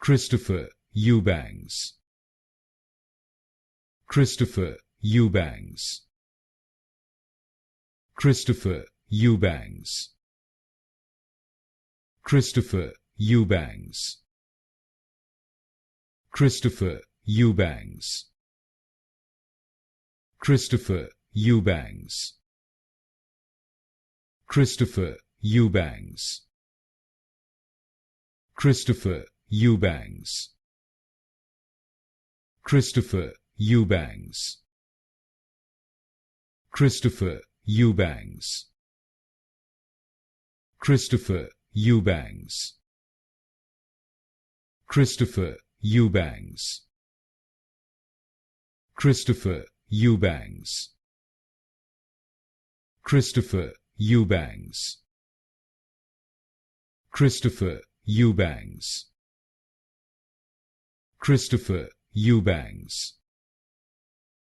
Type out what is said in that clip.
Christopher Eubanks. Christopher Eubanks. Christopher Eubanks. Christopher Eubanks. Christopher Eubanks. Christopher Eubanks. Christopher Eubanks. Christopher Eubanks. Christopher Eubanks. Christopher Eubanks. Christopher Eubanks. Christopher Eubanks. Christopher Eubanks. Christopher Eubanks. Christopher Eubanks. Christopher Eubanks.